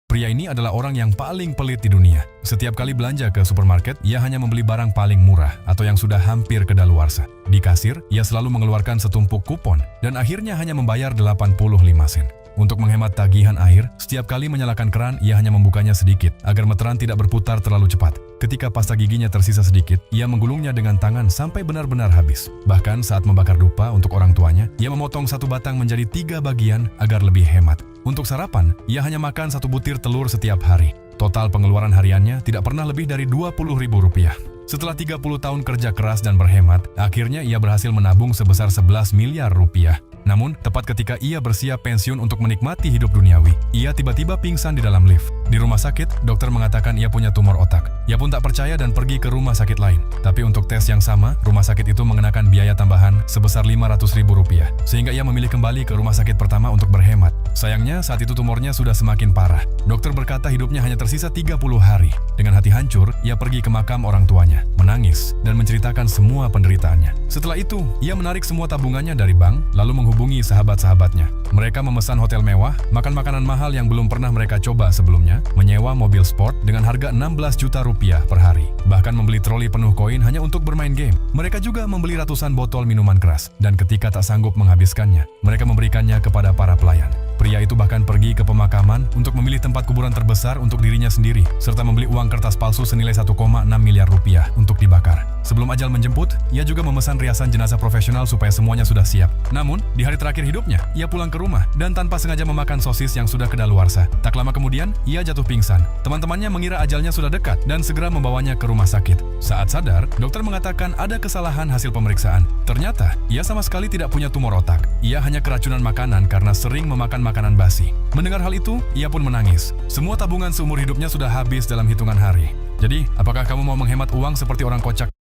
Pria ini adalah orang yang paling pelit di dunia. Setiap kali belanja ke supermarket, ia hanya membeli barang paling murah atau yang sudah hampir kedaluarsa. Di kasir, ia selalu mengeluarkan setumpuk kupon dan akhirnya hanya membayar 85 sen. Untuk menghemat tagihan air, setiap kali menyalakan keran, ia hanya membukanya sedikit agar meteran tidak berputar terlalu cepat. Ketika pasta giginya tersisa sedikit, ia menggulungnya dengan tangan sampai benar-benar habis. Bahkan saat membakar dupa untuk orang tuanya, ia memotong satu batang menjadi 3 bagian agar lebih hemat. Untuk sarapan, ia hanya makan 1 butir telur setiap hari. Total pengeluaran hariannya tidak pernah lebih dari Rp20.000. Setelah 30 tahun kerja keras dan berhemat, akhirnya ia berhasil menabung sebesar 11 miliar rupiah. Namun, tepat ketika ia bersiap pensiun untuk menikmati hidup duniawi, ia tiba-tiba pingsan di dalam lift. Di rumah sakit, dokter mengatakan ia punya tumor otak. Ia pun tak percaya dan pergi ke rumah sakit lain. Tapi untuk tes yang sama, rumah sakit itu mengenakan biaya tambahan sebesar Rp500.000, sehingga ia memilih kembali ke rumah sakit pertama untuk berhemat. Sayangnya, saat itu tumornya sudah semakin parah. Dokter berkata hidupnya hanya tersisa 30 hari. Dengan hati hancur, ia pergi ke makam orang tuanya, menangis, dan menceritakan semua penderitaannya. Setelah itu, ia menarik semua tabungannya dari bank, lalu menghubungi sahabat-sahabatnya. Mereka memesan hotel mewah, makan makanan mahal yang belum pernah mereka coba sebelumnya, menyewa mobil sport dengan harga 16 juta rupiah per hari, bahkan membeli troli penuh koin hanya untuk bermain game. Mereka juga membeli ratusan botol minuman keras, dan ketika tak sanggup menghabiskannya, mereka memberikannya kepada para pelayan. Pria itu bahkan pergi ke pemakaman untuk memilih tempat kuburan terbesar untuk dirinya sendiri, serta membeli uang kertas palsu senilai 1,6 miliar rupiah untuk dibakar. Sebelum ajal menjemput, ia juga memesan riasan jenazah profesional supaya semuanya sudah siap. Namun, di hari terakhir hidupnya, ia pulang ke rumah dan tanpa sengaja memakan sosis yang sudah kedaluarsa. Tak lama kemudian, ia jatuh pingsan. Teman-temannya mengira ajalnya sudah dekat dan segera membawanya ke rumah sakit. Saat sadar, dokter mengatakan ada kesalahan hasil pemeriksaan. Ternyata, ia sama sekali tidak punya tumor otak. Ia hanya keracunan makanan karena sering memakan makanan basi. Mendengar hal itu, ia pun menangis. Semua tabungan seumur hidupnya sudah habis dalam hitungan hari. Jadi, apakah kamu mau menghemat uang seperti orang kocak?